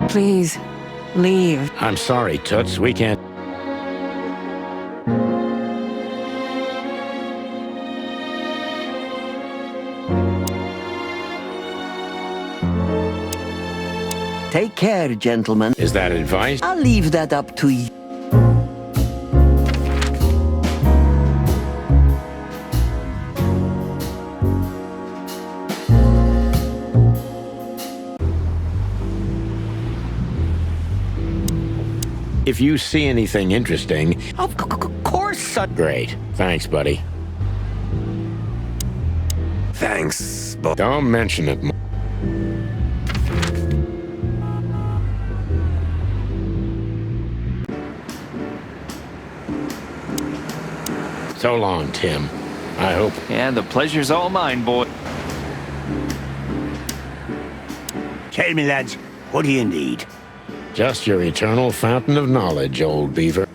Please, leave. I'm sorry, Toots. We can't. Take care, gentlemen. Is that advice? I'll leave that up to you. If you see anything interesting... Of course, son. Great. Thanks, buddy. Thanks, but Don't mention it more. So long, Tim. I hope... Yeah, the pleasure's all mine, boy. tell me, lads, what do you need? Just your eternal fountain of knowledge, old beaver.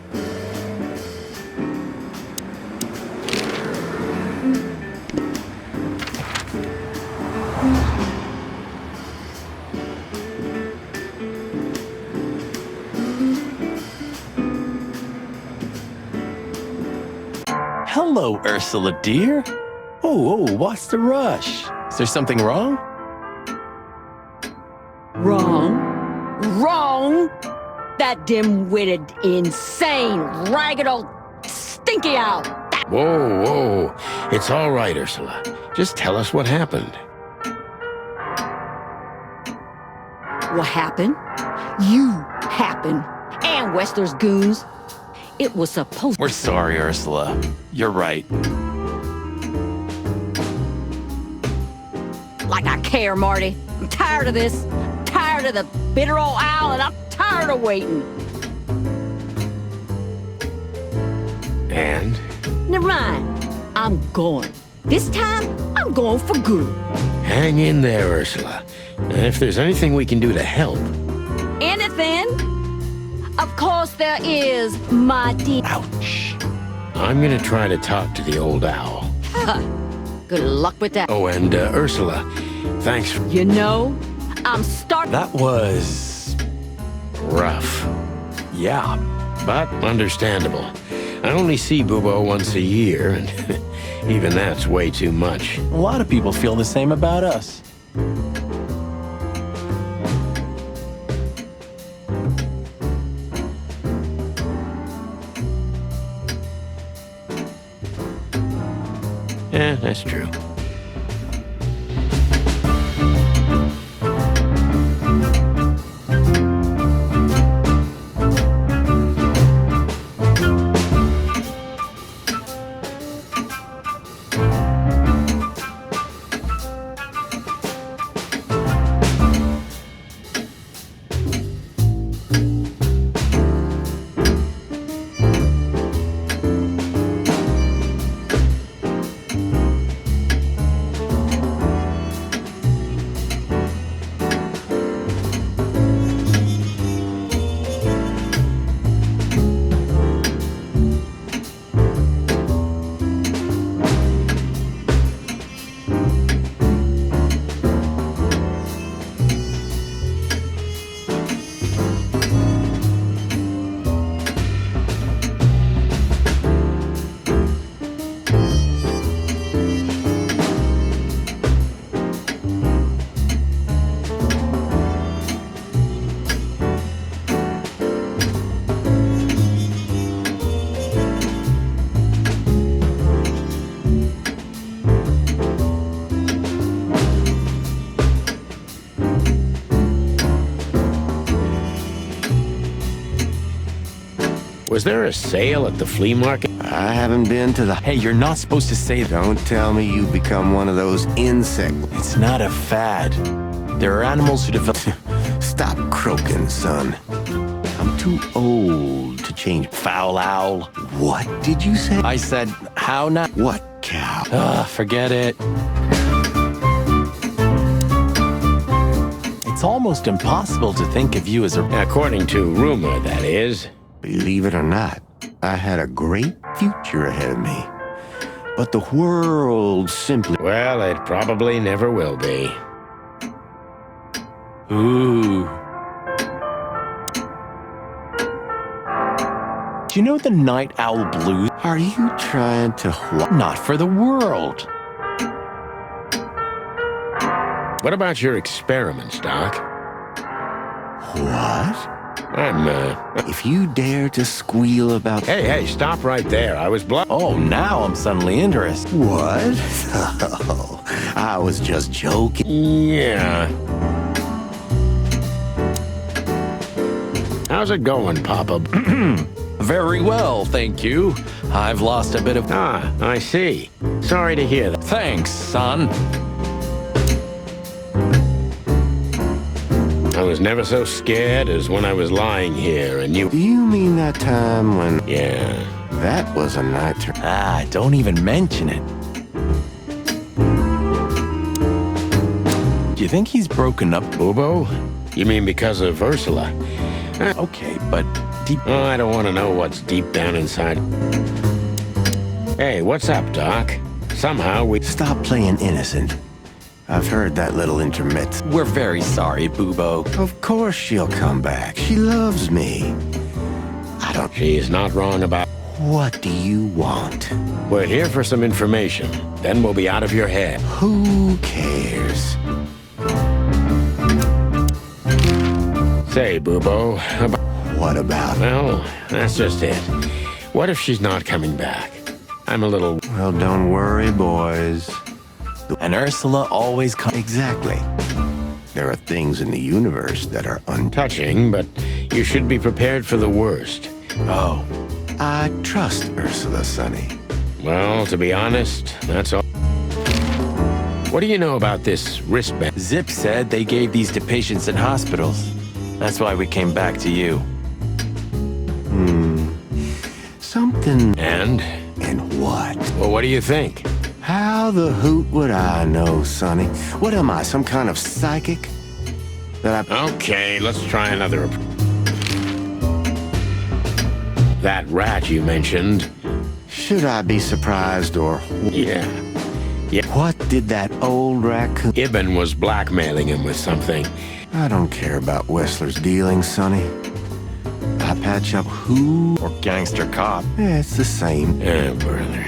Hello, Ursula, dear. Oh, what's the rush? Is there something wrong? Wrong. Wrong! That dim-witted, insane, ragged old stinky owl. Whoa. It's all right, Ursula. Just tell us what happened. What happened? You happened. And Wester's goons. It was supposed... We're sorry, Ursula. You're right. Like I care, Marty. I'm tired of this. I'm tired of the bitter old owl, and I'm tired of waiting. And? Never mind. I'm going. This time, I'm going for good. Hang in there, Ursula. And if there's anything we can do to help... Anything? Of course there is, my dear. Ouch. I'm gonna try to talk to the old owl. Good luck with that. Oh, and Ursula, thanks for... You know, I'm starting... That was... rough. yeah. But understandable. I only see Bubo once a year, and even that's way too much. A lot of people feel the same about us. Yeah, that's true. Was there a sale at the flea market? I haven't been to the... Hey, you're not supposed to say that. Don't tell me you become one of those insect... It's not a fad. There are animals who develop... Stop croaking, son. I'm too old to change... Foul owl. What did you say? I said, how not? What cow? Forget it. It's almost impossible to think of you as a... According to rumor, that is. Believe it or not, I had a great future ahead of me. But the world simply... Well, it probably never will be. Ooh. Do you know the night owl blues? Are you trying to Not for the world. What about your experiments, Doc? What? I'm. If you dare to squeal about... Hey, stop right there. I was Oh, now I'm suddenly interested. What? Oh, I was just joking. Yeah. How's it going, Papa? Very well, thank you. I've lost a bit of... Ah, I see. Sorry to hear that. Thanks, son. I was never so scared as when I was lying here and you... Do you mean that time when... Yeah. That was a night... Don't even mention it. Do you think he's broken up? Bubo? You mean because of Ursula? Okay, but deep... Oh, I don't want to know what's deep down inside. Hey, what's up, Doc? Somehow we... Stop playing innocent. I've heard that little intermezzo. We're very sorry, Bubo. Of course she'll come back. She loves me. I don't... She's not wrong about... What do you want? We're here for some information. Then we'll be out of your head. Who cares? Say, Bubo, What about... well, that's just it. What if she's not coming back? I'm a little... Well, don't worry, boys. And Ursula always comes... Exactly. There are things in the universe that are touching, but you should be prepared for the worst. Oh. I trust Ursula, Sonny. Well, to be honest, that's all. What do you know about this wristband? Zip said they gave these to patients in hospitals. That's why we came back to you. Something... And? And what? Well, what do you think? How the hoot would I know, Sonny? What am I, some kind of psychic? That I... Okay, let's try another. That rat you mentioned. Should I be surprised or... Yeah. What did that old raccoon... Ibn was blackmailing him with something. I don't care about Wessler's dealings, Sonny. I patch up who... Or gangster cop. Yeah, it's the same. Brother.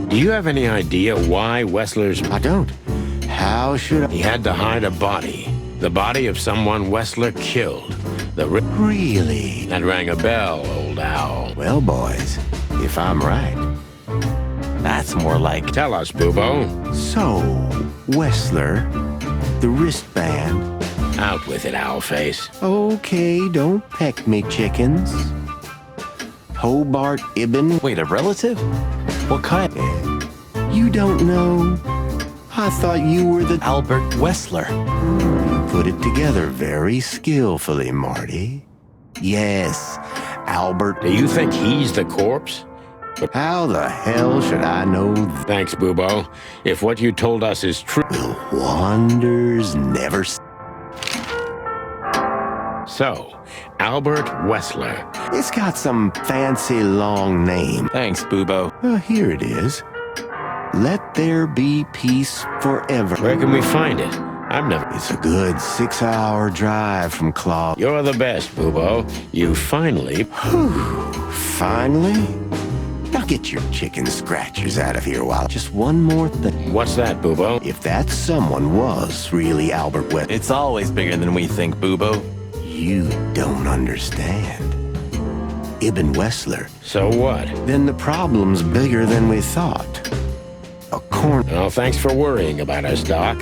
Do you have any idea why Wessler's... I don't. How should I... He had to hide a body. The body of someone Wessler killed. Really? That rang a bell, old owl. Well, boys, if I'm right... That's more like... Tell us, Bubo. So, Wessler, the wristband... Out with it, Owlface. Okay, don't peck me, chickens. Hobart Ibn... Wait, a relative? What kind? You don't know? I thought you were the... Albert Wessler. You put it together very skillfully, Marty. Yes, Albert... Do you think he's the corpse? How the hell should I know? Thanks, Bubo. If what you told us is true... Will wonders never... So, Albert Wessler. It's got some fancy long name. Thanks, Bubo. Here it is. Let there be peace forever. Where can we find it? I've never... It's a good 6-hour drive from Claw. You're the best, Bubo. You finally... Finally? Now get your chicken scratchers out of here while... Just one more thing. What's that, Bubo? If that someone was really Albert West... It's always bigger than we think, Bubo. You don't understand. Ibn Wessler. So what? Then the problem's bigger than we thought. A corner... Well, thanks for worrying about us, Doc.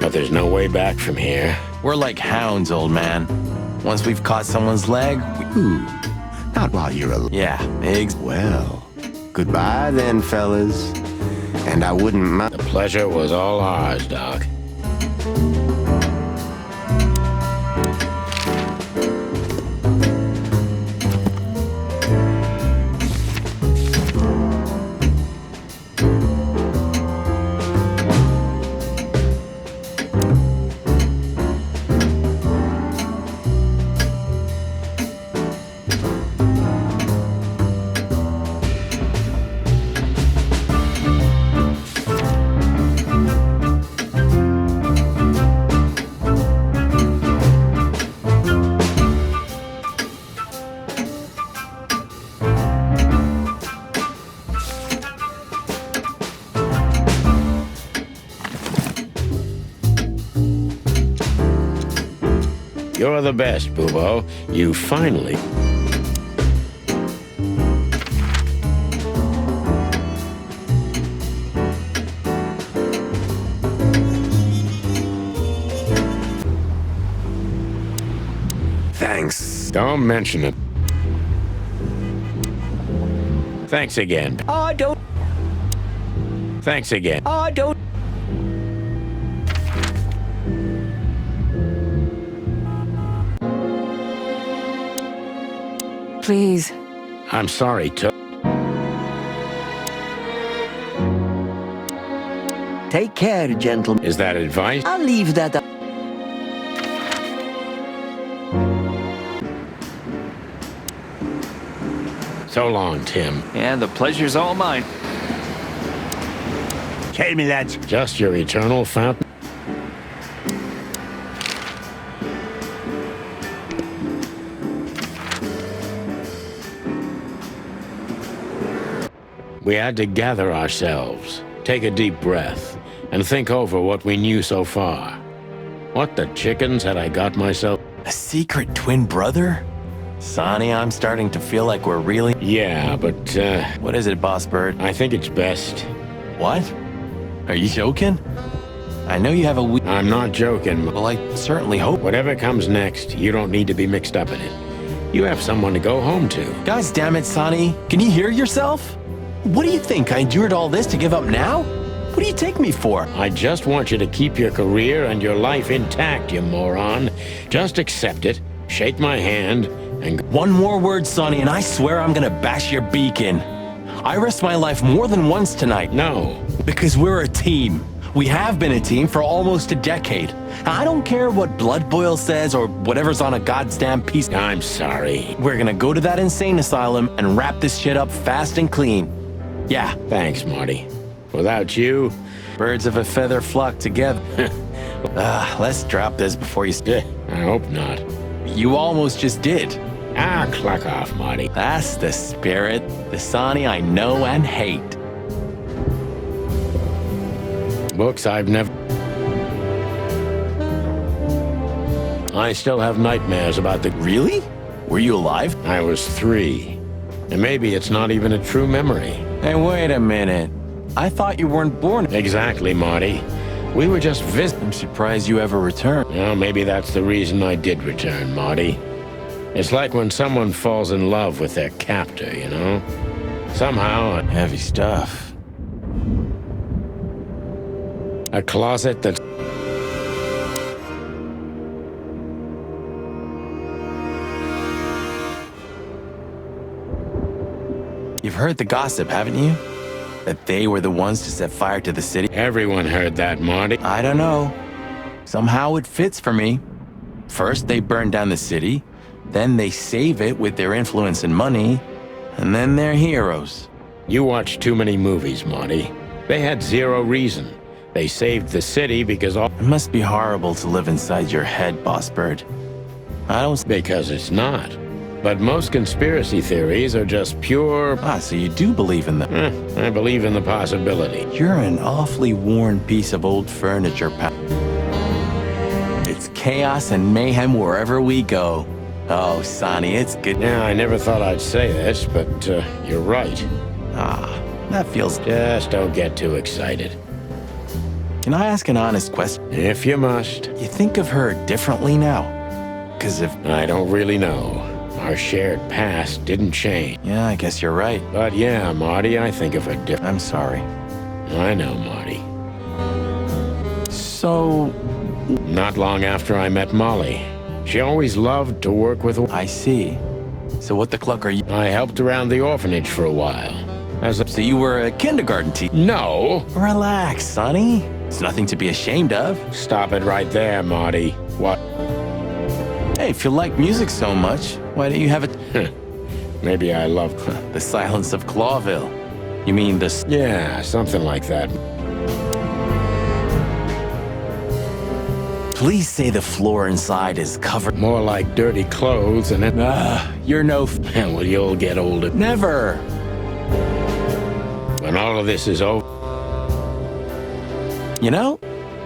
But there's no way back from here. We're like hounds, old man. Once we've caught someone's leg, Ooh, not while you're alive. Yeah, Well, goodbye then, fellas. And I wouldn't mind... The pleasure was all ours, Doc. You're the best, Bubo. You finally... Thanks. Don't mention it. Thanks again. Oh, don't. Thanks again. Oh, don't. Please. I'm sorry, Took. Take care, gentlemen. Is that advice? I'll leave that up. So long, Tim. And the pleasure's all mine. Tell me, lads. Just your eternal fountain. We had to gather ourselves, take a deep breath, and think over what we knew so far. What the chickens had I got myself? A secret twin brother? Sonny, I'm starting to feel like we're really... Yeah, but, What is it, Boss Bird? I think it's best. What? Are you joking? I know you have a I'm not joking. Well, I certainly hope... Whatever comes next, you don't need to be mixed up in it. You have someone to go home to. Guys, damn it, Sonny. Can you hear yourself? What do you think? I endured all this to give up now? What do you take me for? I just want you to keep your career and your life intact, you moron. Just accept it, shake my hand, and... One more word, Sonny, and I swear I'm gonna bash your beak in. I risked my life more than once tonight. No. Because we're a team. We have been a team for almost a decade. I don't care what Blood Boil says or whatever's on a goddamn piece. I'm sorry. We're gonna go to that insane asylum and wrap this shit up fast and clean. Yeah, Thanks, Marty. Without you... birds of a feather flock together. Let's drop this before you... I hope not. You almost just did. Clock off, Marty. That's the spirit. The Sonny I know and hate. Books I've never... I still have nightmares about the... Really? Were you alive? I was 3. And maybe it's not even a true memory. Hey, wait a minute. I thought you weren't born. Exactly, Marty. We were just I'm surprised you ever returned. Well, maybe that's the reason I did return, Marty. It's like when someone falls in love with their captor, you know? Somehow, Heavy stuff. a closet that's... You've heard the gossip, haven't you? That they were the ones to set fire to the city? Everyone heard that, Marty. I don't know. Somehow it fits for me. First, they burn down the city. Then they save it with their influence and money. And then they're heroes. You watch too many movies, Marty. They had 0 reason. They saved the city because all... It must be horrible to live inside your head, Boss Bird. I don't... Because it's not. But most conspiracy theories are just pure... So you do believe in them. I believe in the possibility. You're an awfully worn piece of old furniture, pal. It's chaos and mayhem wherever we go. Oh, Sonny, it's good. Yeah, I never thought I'd say this, but you're right. That feels... Just don't get too excited. Can I ask an honest question? If you must. You think of her differently now? Because if... I don't really know. Our shared past didn't change. Yeah, I guess you're right. But yeah, Marty, I think of her different. I'm sorry. I know, Marty. So... Not long after I met Molly. She always loved to work with... I see. So what the cluck are you... I helped around the orphanage for a while. As a... So you were a kindergarten teacher? No! Relax, Sonny. It's nothing to be ashamed of. Stop it right there, Marty. What? Hey, if you like music so much, why don't you have it... Maybe I love... The Silence of Clawville. You mean the... Yeah, something like that. Please say the floor inside is covered... More like dirty clothes and it... You're no... Well, you'll get older. Never. When all of this is over... You know,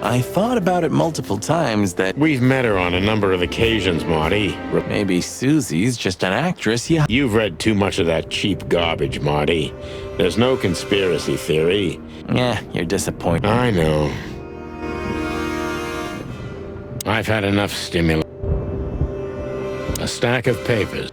I thought about it multiple times that We've met her on a number of occasions, Marty. maybe Susie's just an actress. Yeah. You've read too much of that cheap garbage, Marty. There's no conspiracy theory. Yeah, you're disappointed. I know. I've had enough stimulus. A stack of papers.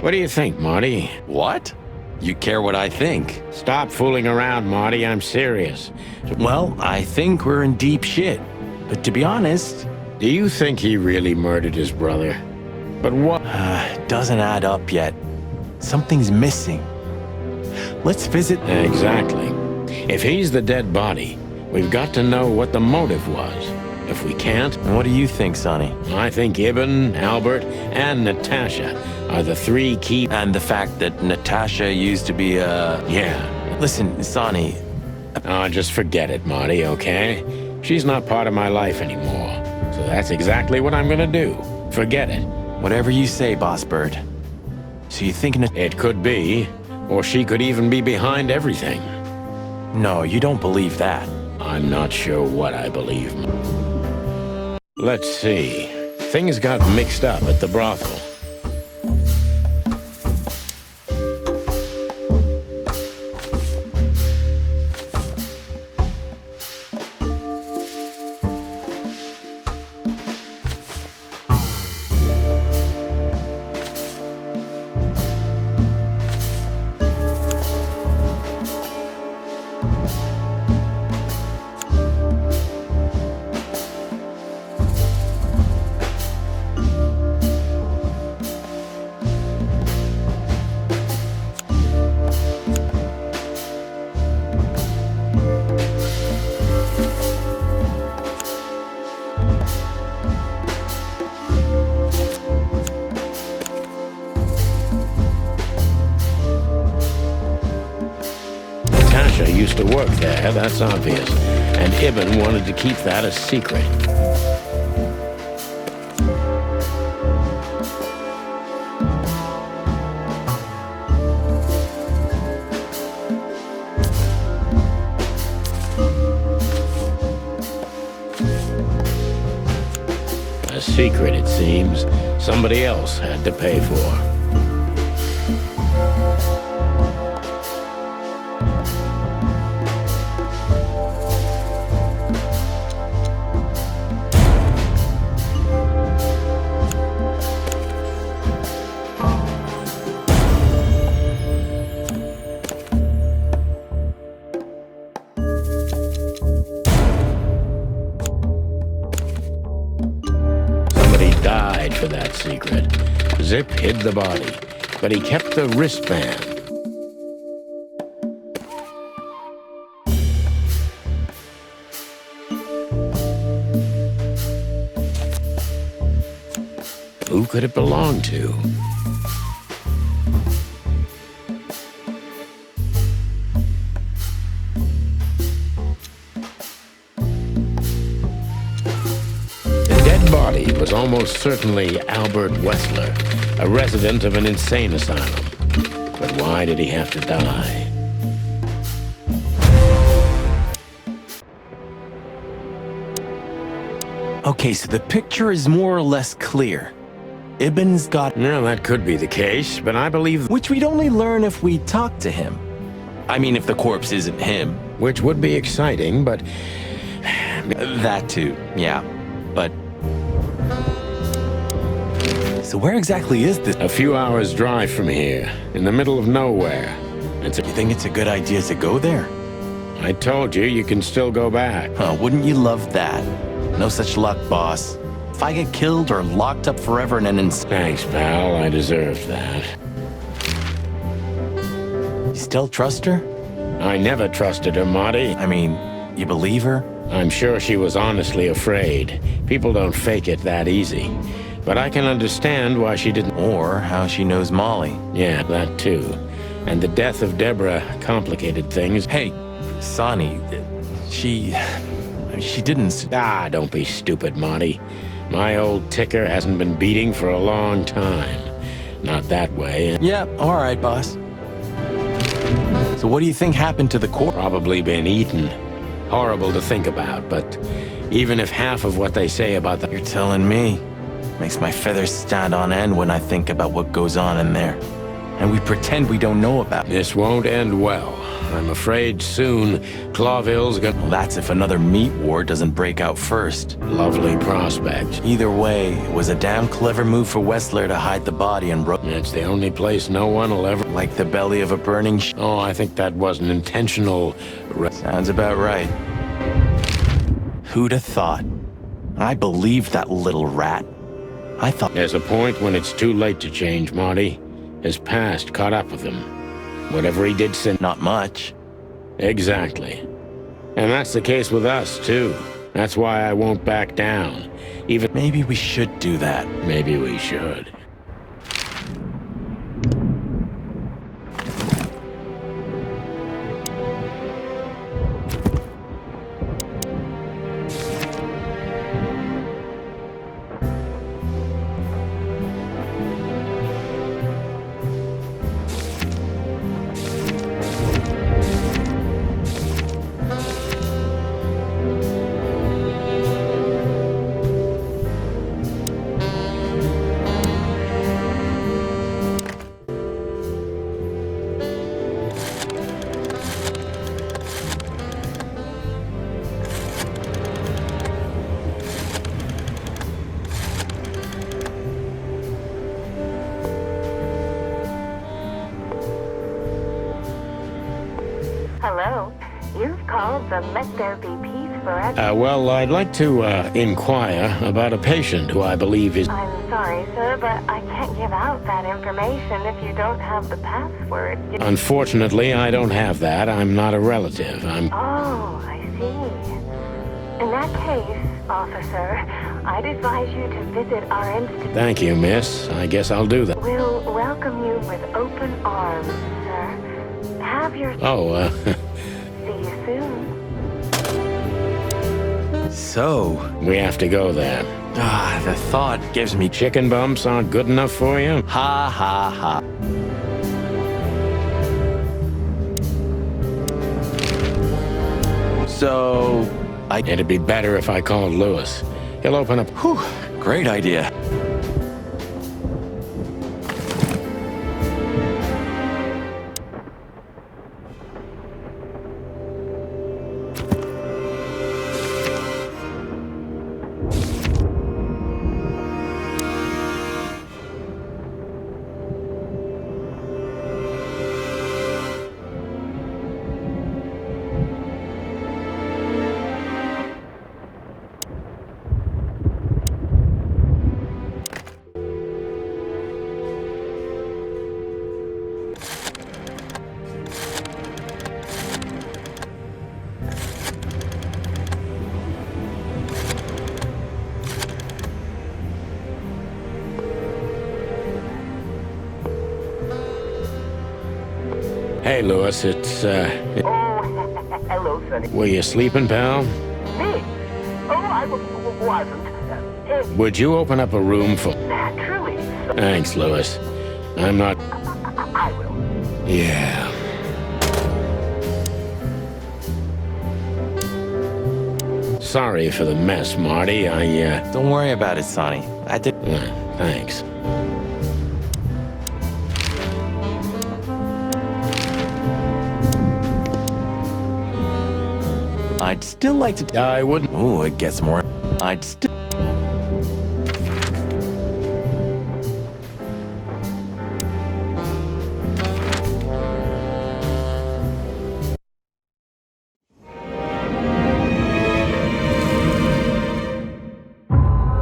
What do you think, Marty? What? You care what I think? Stop fooling around, Marty. I'm serious. Well, I think we're in deep shit. But to be honest, Do you think he really murdered his brother? But what? it doesn't add up yet. Something's missing. Let's visit. Exactly. If he's the dead body, we've got to know what the motive was. If we can't, What do you think, Sonny? I think Ibn, Albert, and Natasha are the three key. And the fact that Natasha used to be a... Yeah. Listen, Sonny, Oh, just forget it, Marty, okay? She's not part of my life anymore. So that's exactly what I'm gonna do. Forget it. whatever you say, Boss Bird. So you think... It could be, or she could even be behind everything. No, you don't believe that. I'm not sure what I believe. Let's see. Things got mixed up at the brothel. Natasha used to work there, that's obvious. And Ibn wanted to keep that a secret. A secret, it seems, somebody else had to pay for. Died for that secret. Zip hid the body, but he kept the wristband. Who could it belong to? Body was almost certainly Albert Wessler, a resident of an insane asylum. But why did he have to die? Okay, so the picture is more or less clear. Ibn's got... No, that could be the case, but I believe... Which we'd only learn if we talk to him. I mean, if the corpse isn't him. Which would be exciting, but... That too, yeah. But... So where exactly is this? A few hours' drive from here, in the middle of nowhere. You think it's a good idea to go there? I told you, you can still go back. Huh, wouldn't you love that? No such luck, boss. If I get killed or locked up forever in an Thanks, pal. I deserved that. You still trust her? I never trusted her, Marty. I mean, you believe her? I'm sure she was honestly afraid. People don't fake it that easy. But I can understand why she didn't. Or how she knows Molly. Yeah, that too. And the death of Deborah complicated things. Hey, Sonny, she didn't... Ah, don't be stupid, Marty. My old ticker hasn't been beating for a long time. Not that way. Yeah, all right, boss. So what do you think happened to the core? Probably been eaten. Horrible to think about, but even if half of what they say about the... You're telling me. Makes my feathers stand on end when I think about what goes on in there. And we pretend we don't know about it. This won't end well. I'm afraid soon Clawville's gonna... Well, that's if another meat war doesn't break out first. Lovely prospect. Either way, it was a damn clever move for Wessler to hide the body and It's the only place no one will ever... like the belly of a burning Oh, I think that was an intentional... Sounds about right. Who'd have thought? I believed that little rat. I thought... There's a point when it's too late to change, Marty. His past caught up with him. Whatever he did since... Not much. Exactly. And that's the case with us, too. That's why I won't back down. Even... Maybe we should do that. Maybe we should. Hello. You've called the Let There Be Peace Forever. Well, I'd like to inquire about a patient who I believe is... I'm sorry, sir, but I can't give out that information if you don't have the password. Unfortunately, I don't have that. I'm not a relative. Oh, I see. In that case, officer, I'd advise you to visit our institute. Thank you, miss. I guess I'll do that. We'll welcome you with open arms, sir. Have your... Oh, See you soon. So... we have to go there. the thought gives me... Chicken bumps aren't good enough for you? Ha ha ha. So... It'd be better if I called Lewis. He'll open up... Whew, great idea. Hey, Lewis, it's, Oh, hello, Sonny. were you sleeping, pal? Me? Oh, I wasn't. Would you open up a room for... Naturally. Thanks, Lewis. I'm not... I will. Yeah. Sorry for the mess, Marty. Don't worry about it, Sonny. I did... Thanks. I'd still like to... I wouldn't... Ooh, it gets more... I'd still...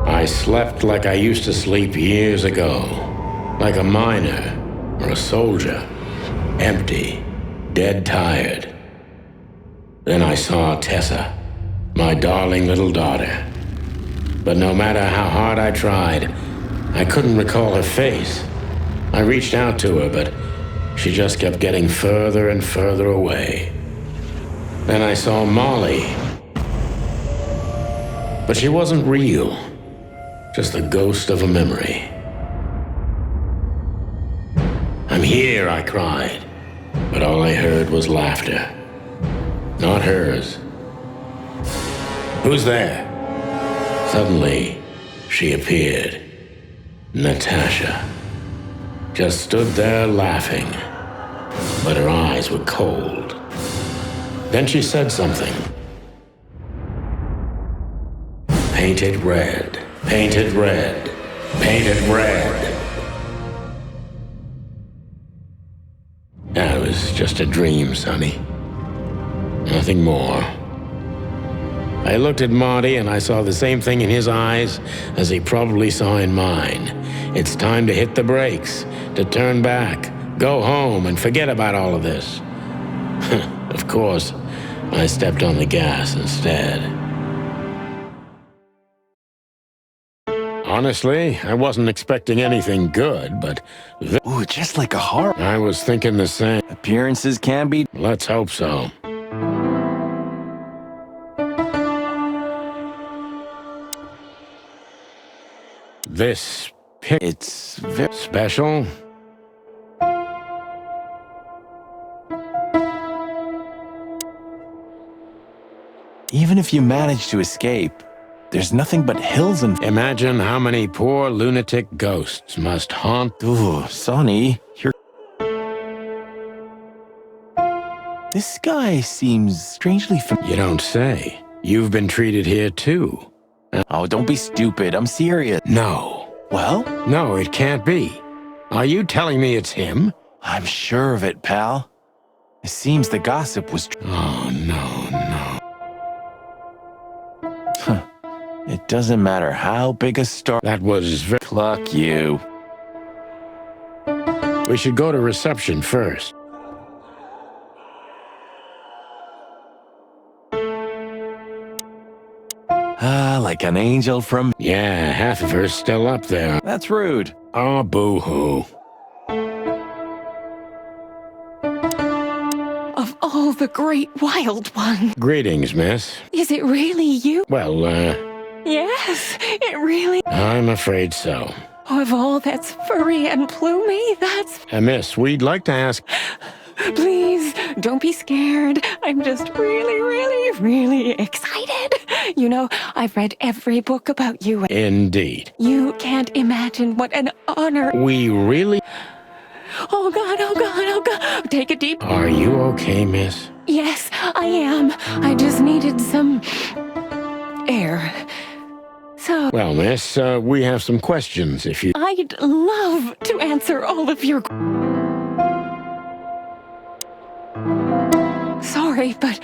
I slept like I used to sleep years ago. Like a miner or a soldier. Empty. Dead tired. Then I saw Tessa, my darling little daughter. But no matter how hard I tried, I couldn't recall her face. I reached out to her, but she just kept getting further and further away. Then I saw Molly. But she wasn't real. just the ghost of a memory. I'm here, I cried, but all I heard was laughter. Not hers. Who's there? Suddenly, she appeared. Natasha. Just stood there laughing, but her eyes were cold. Then she said something. Painted red, painted red, painted red. That was just a dream, Sonny. Nothing more. I looked at Marty and I saw the same thing in his eyes as he probably saw in mine. It's time to hit the brakes, to turn back, go home and forget about all of this. Of course, I stepped on the gas instead. Honestly, I wasn't expecting anything good, but Ooh, just like a horror. I was thinking the same. Appearances can be. Let's hope so. This It's very. special? Even if you manage to escape, there's nothing but hills and. Imagine how many poor lunatic ghosts must haunt. Ooh, Sonny, you're. This guy seems strangely familiar. You don't say. You've been treated here too. Oh, don't be stupid. I'm serious. No. Well, No, it can't be. Are you telling me it's him? I'm sure of it, pal. It seems the gossip was. Oh, no, no. It doesn't matter how big a star. That was very... Cluck you. We should go to reception first. Ah, like an angel from. Yeah, half of her's still up there. That's rude. Oh, boo-hoo. Of all the great wild ones, Greetings, miss. is it really you? Well, Yes, it really. I'm afraid so. Of all that's furry and plumy, that's. Miss, we'd like to ask... Please, don't be scared. I'm just really excited. You know, I've read every book about you. Indeed. You can't imagine what an honor. We really... Oh God, oh God, oh God. Take a deep. Are you okay, miss? Yes, I am. I just needed some air. So, Well, miss, we have some questions if you... I'd love to answer all of your. Sorry, but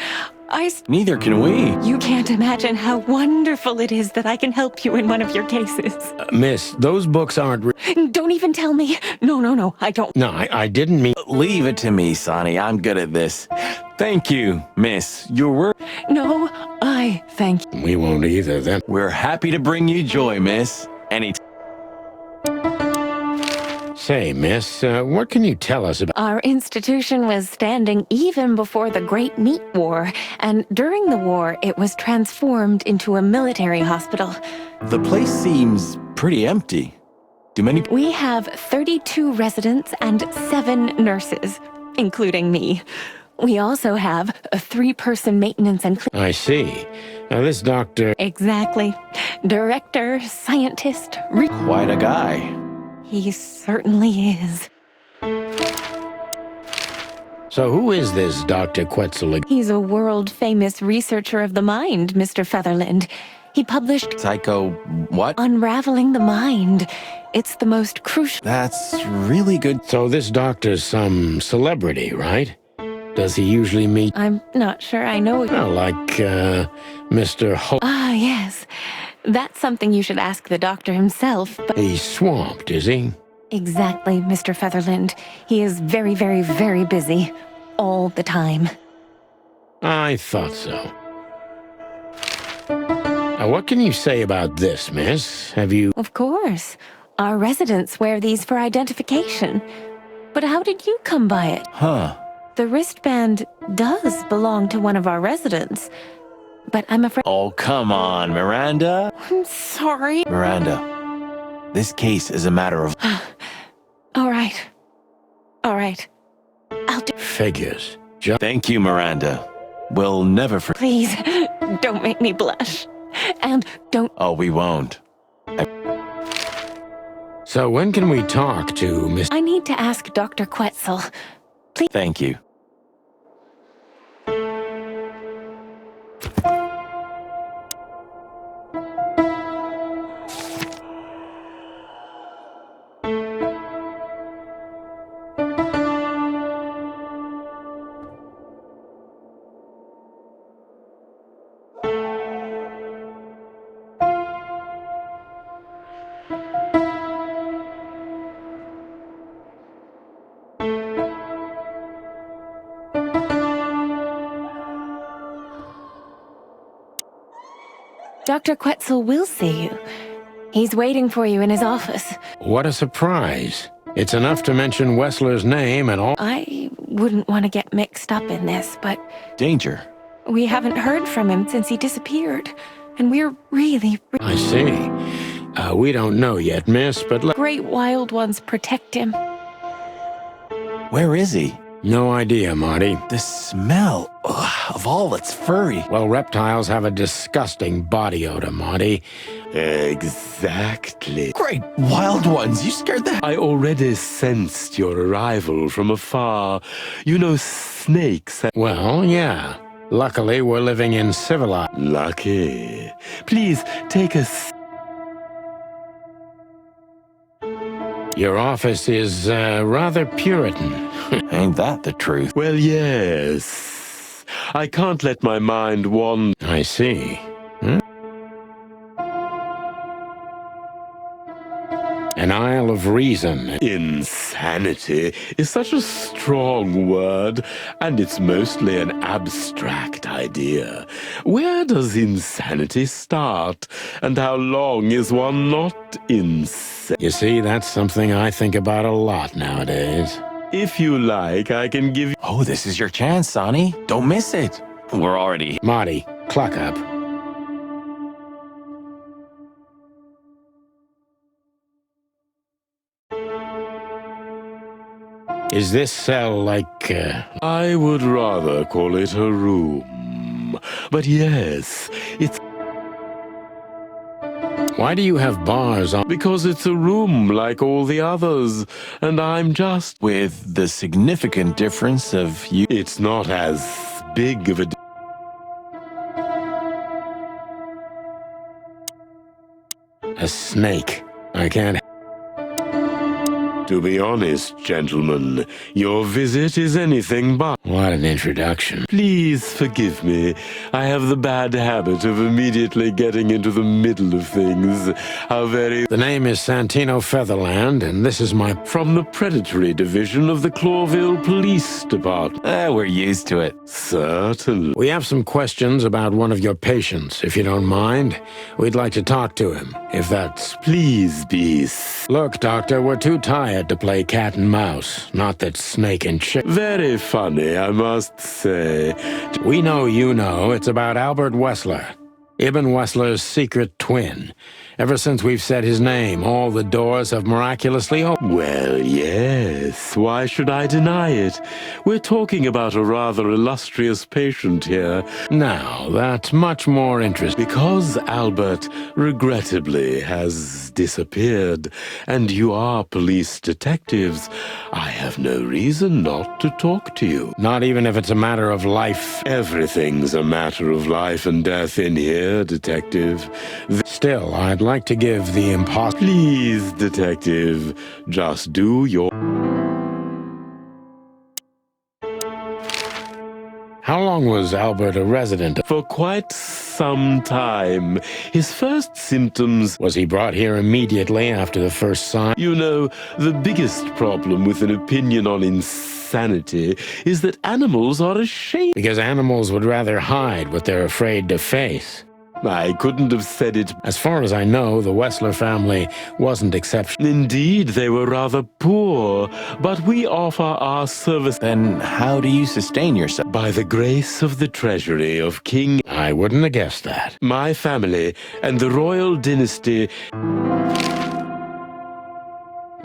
Neither can we. you can't imagine how wonderful it is that I can help you in one of your cases. Miss, those books aren't... Don't even tell me. No, I don't. No, I didn't mean... Leave it to me, Sonny. I'm good at this. Thank you, miss. Your work. No, I thank you. We won't either, then. We're happy to bring you joy, miss. Anytime. Say, miss, what can you tell us about... Our institution was standing even before the Great Meat War, and during the war, it was transformed into a military hospital. The place seems pretty empty. Do many. We have 32 residents and 7 nurses, including me. We also have a 3-person maintenance and I see. Now, this doctor... Exactly. Director, scientist, Quite a guy. he certainly is. So who is this Dr. Quetzal? He's a world-famous researcher of the mind, Mr. Featherland. He published Psycho. What? Unraveling the Mind. It's the most crucial. That's really good. So this doctor's some celebrity, right? Does he usually meet... I'm not sure I know. Well, like, Mr. Ho... Ah, yes. That's something you should ask the doctor himself, but... He's swamped, is he? Exactly, Mr. Featherland. He is very busy. All the time. I thought so. Now, what can you say about this, miss? Have you... Of course. Our residents wear these for identification. But how did you come by it? Huh. The wristband does belong to one of our residents. But I'm afraid... Oh, come on, Miranda. I'm sorry. Miranda, This case is a matter of... All right. All right. I'll do... Figures. Thank you, Miranda. We'll never forget. Please, don't make me blush. And don't... Oh, we won't. So when can we talk to Miss... I need to ask Dr. Quetzal. Please... Thank you. Dr. Quetzal will see you. He's waiting for you in his office. What a surprise. It's enough to mention Wessler's name and all... I wouldn't want to get mixed up in this, but Danger. we haven't heard from him since he disappeared. And we're really... I see. We don't know yet, miss, but... Great wild ones protect him. Where is he? No idea, Marty. The smell of all that's furry. Well, reptiles have a disgusting body odor, Marty. Exactly. Great wild ones, you scared the... I already sensed your arrival from afar. You know, snakes... Well, yeah. Luckily, we're living in civilized... Lucky. Please, take a... Your office is, rather Puritan. Ain't that the truth? Well, yes. I can't let my mind wander. I see. An Isle of Reason. Insanity is such a strong word, and it's mostly an abstract idea. Where does insanity start, and how long is one not insane? You see, that's something I think about a lot nowadays. If you like, I can give you... Oh, this is your chance, Sonny. Don't miss it. We're already... Marty, cluck up. Is this cell like, I would rather call it a room. But yes, it's... Why do you have bars on? Because it's a room like all the others, and I'm just... With the significant difference of you... It's not as big of a... A snake. I can't... To be honest, gentlemen, your visit is anything but... What an introduction. Please forgive me. I have the bad habit of immediately getting into the middle of things. How very... The name is Santino Featherland, and this is my... From the predatory division of the Clawville Police Department. We're used to it. Certainly. We have some questions about one of your patients, if you don't mind. We'd like to talk to him, if that's... Please be... Look, Doctor, we're too tired to play cat and mouse. Not that snake and chick... Very funny, I must say. We know you know. It's about Albert Wessler. Ibn Wessler's secret twin. Ever since we've said his name, all the doors have miraculously opened. Well, yes. Why should I deny it? We're talking about a rather illustrious patient here. Now, that's much more interesting. Because Albert, regrettably, has disappeared, and you are police detectives, I have no reason not to talk to you. Not even if it's a matter of life. Everything's a matter of life and death in here, detective. Still, I'd like to give the impossible... Please, detective, just do your... How long was Albert a resident? For quite some time. His first symptoms... Was he brought here immediately after the first sign? You know, the biggest problem with an opinion on insanity is that animals are ashamed. Because animals would rather hide what they're afraid to face. I couldn't have said it. As far as I know, the Wessler family wasn't exceptional. Indeed, they were rather poor, but we offer our service. Then how do you sustain yourself? By the grace of the treasury of King... I wouldn't have guessed that. My family and the royal dynasty...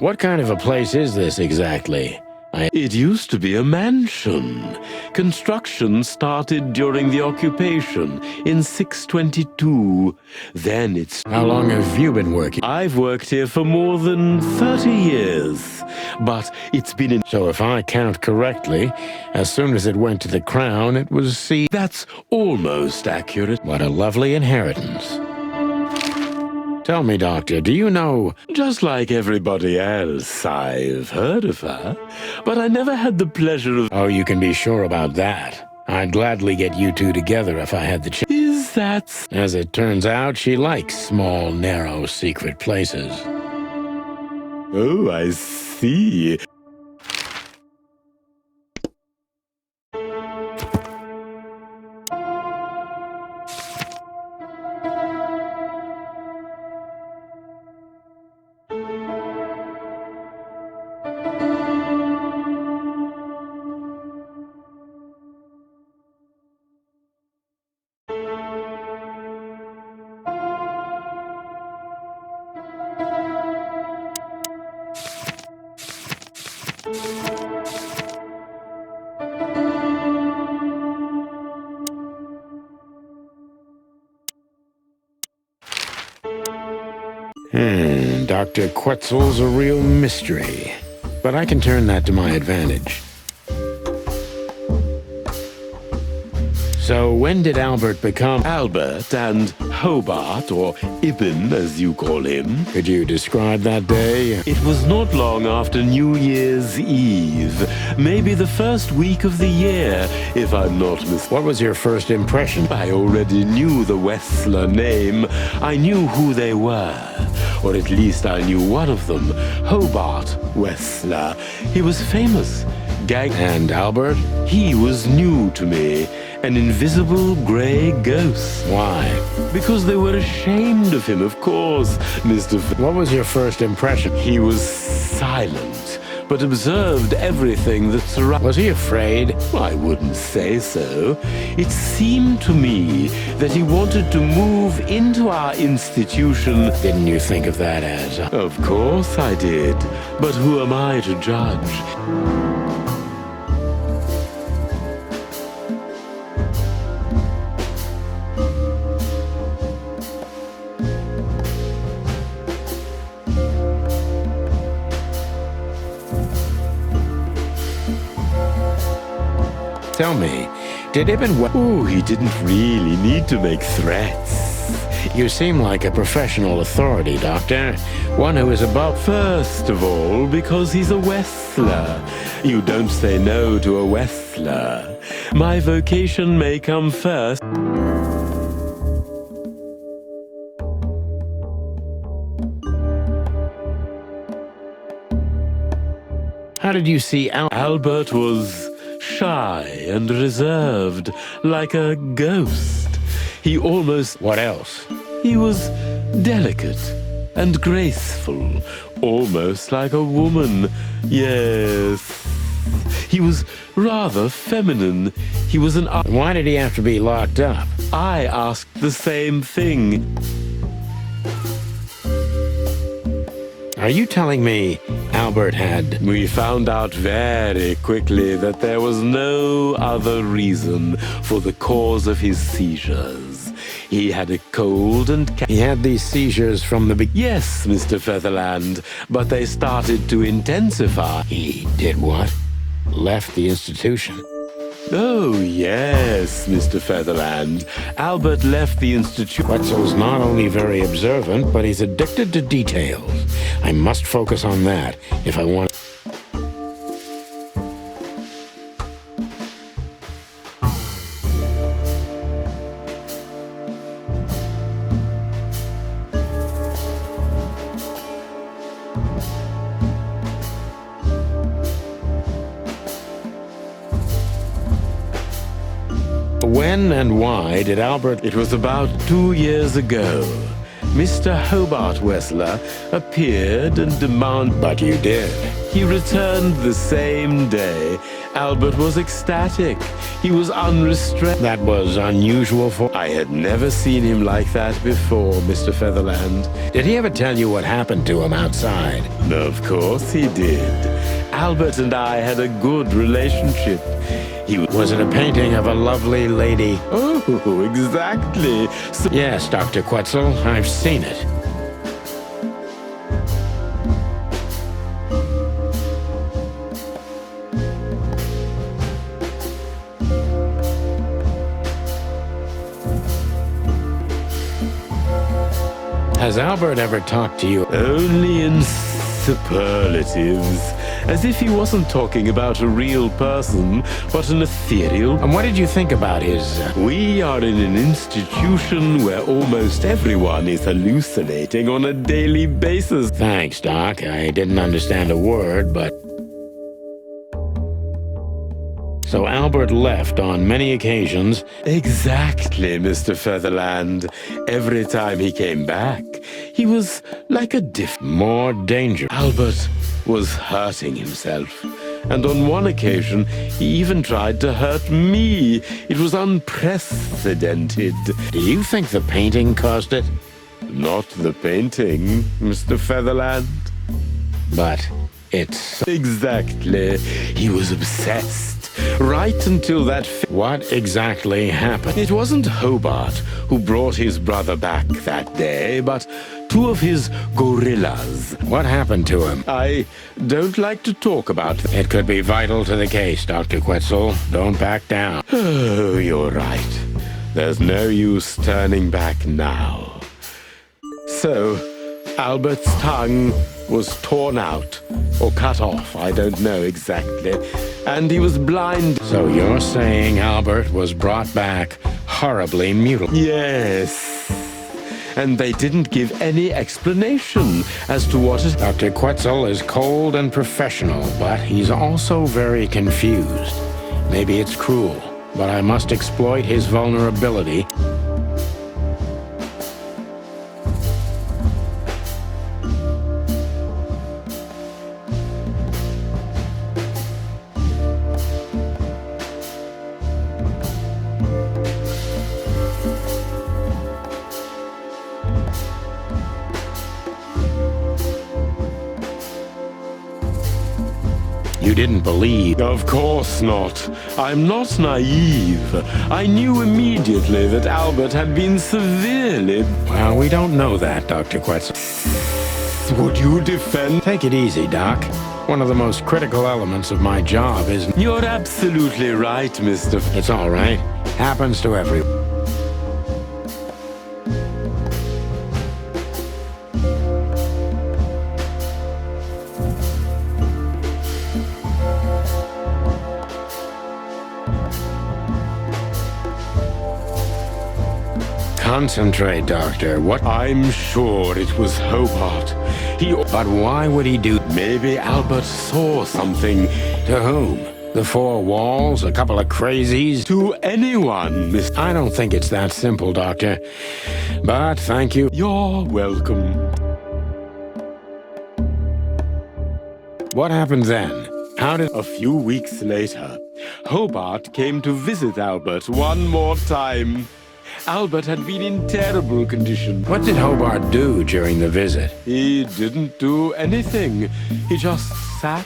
What kind of a place is this exactly? It used to be a mansion. Construction started during the occupation in 622. Then it's... How long have you been working? I've worked here for more than 30 years. But it's been in... So if I count correctly, as soon as it went to the crown, it was seized. That's almost accurate. What a lovely inheritance. Tell me, Doctor, do you know... Just like everybody else, I've heard of her, but I never had the pleasure of... Oh, you can be sure about that. I'd gladly get you two together if I had the chance. Is that... As it turns out, she likes small, narrow, secret places. Oh, I see. Dr. Quetzal's a real mystery, but I can turn that to my advantage. So when did Albert become... Albert and Hobart, or Ibn as you call him. Could you describe that day? It was not long after New Year's Eve. Maybe the first week of the year, if I'm not mistaken. What was your first impression? I already knew the Wessler name. I knew who they were. Or at least I knew one of them, Hobart Wessler. He was famous. And Albert? He was new to me. An invisible gray ghost. Why? Because they were ashamed of him, of course, Mr. What was your first impression? He was silent, but observed everything that surrounded. Was he afraid? I wouldn't say so. It seemed to me that he wanted to move into our institution. Didn't you think of that as... Of course I did. But who am I to judge? Tell me, did Ibn... Oh, he didn't really need to make threats. You seem like a professional authority, Doctor. One who is above... First of all, because he's a Wessler. You don't say no to a Wessler. My vocation may come first. How did you see Albert was shy and reserved, like a ghost. He almost... What else? He was delicate and graceful, almost like a woman. Yes. He was rather feminine. He was an... Why did he have to be locked up? I asked the same thing. Are you telling me Albert had... We found out very quickly that there was no other reason for the cause of his seizures. He had a cold and... He had these seizures from the beginning? Yes, Mr. Featherland, but they started to intensify. He did what? Left the institution? Oh, yes, Mr. Featherland. Albert left the institution. Quetzal's not only very observant, but he's addicted to details. I must focus on that if I want... When and why did Albert... It was about 2 years ago. Mr. Hobart Wessler appeared and demanded. But you did. He returned the same day. Albert was ecstatic. He was unrestrained. That was unusual for... I had never seen him like that before, Mr. Featherland. Did he ever tell you what happened to him outside? Of course he did. Albert and I had a good relationship. Was it a painting of a lovely lady? Oh, exactly. Yes, Dr. Quetzal, I've seen it. Has Albert ever talked to you? Only in superlatives. As if he wasn't talking about a real person, but an ethereal. And what did you think about his... We are in an institution where almost everyone is hallucinating on a daily basis. Thanks, Doc. I didn't understand a word, but... So Albert left on many occasions. Exactly, Mr. Featherland. Every time he came back, he was like a more danger. Albert was hurting himself. And on one occasion, he even tried to hurt me. It was unprecedented. Do you think the painting caused it? Not the painting, Mr. Featherland. But it's... Exactly. He was obsessed. Right until that... What exactly happened? It wasn't Hobart who brought his brother back that day, but two of his gorillas. What happened to him? I don't like to talk about it. It could be vital to the case, Dr. Quetzal. Don't back down. Oh, you're right. There's no use turning back now. So, Albert's tongue was torn out, or cut off, I don't know exactly, and he was blind. So you're saying Albert was brought back horribly mutilated? Yes. And they didn't give any explanation as to what is... Dr. Quetzal is cold and professional, but he's also very confused. Maybe it's cruel, but I must exploit his vulnerability. You didn't believe. Of course not. I'm not naive. I knew immediately that Albert had been severely... Well, we don't know that, Dr. Quetzal. Would you defend... Take it easy, Doc. One of the most critical elements of my job is... You're absolutely right, Mr. It's all right. Happens to everyone. Concentrate, Doctor. What? I'm sure it was Hobart. But why would he do... Maybe Albert saw something. To whom? The four walls? A couple of crazies? To anyone, Miss... I don't think it's that simple, Doctor. But thank you. You're welcome. What happened then? How did... A few weeks later, Hobart came to visit Albert one more time. Albert had been in terrible condition. What did Hobart do during the visit? He didn't do anything. He just sat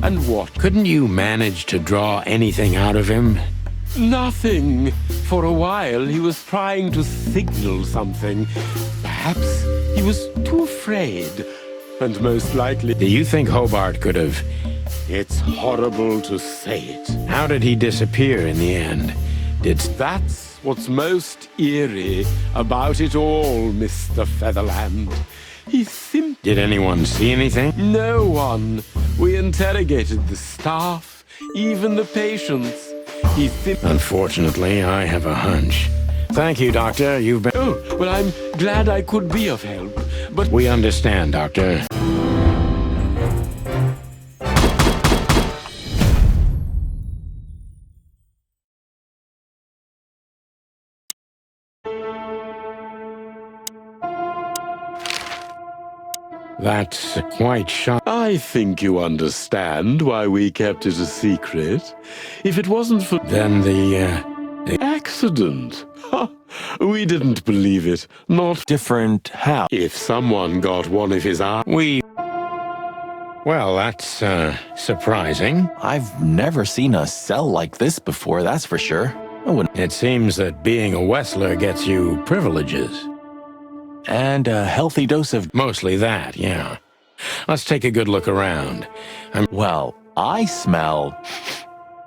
and watched. Couldn't you manage to draw anything out of him? Nothing. For a while, he was trying to signal something. Perhaps he was too afraid. And most likely... Do you think Hobart could have... It's horrible to say it. How did he disappear in the end? That's what's most eerie about it all, Mr. Featherland. He simply... Did anyone see anything? No one. We interrogated the staff, even the patients. He simply... Unfortunately, I have a hunch. Thank you, Doctor. You've been... Oh, well, I'm glad I could be of help, but... We understand, Doctor. That's quite shocking. I think you understand why we kept it a secret. If it wasn't for Then the accident, ha, we didn't believe it. Not Different how? if someone got one of his eyes. Well, that's surprising. I've never seen a cell like this before, that's for sure. I wouldn't. It seems that being a Wessler gets you privileges. And a healthy dose of. Mostly that, yeah. Let's take a good look around. Well, I smell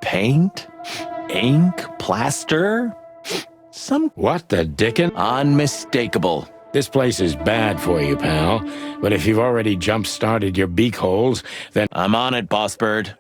paint, ink, plaster. What the dickens? Unmistakable. This place is bad for you, pal. But if you've already jump-started your beak holes, then I'm on it, Boss Bird.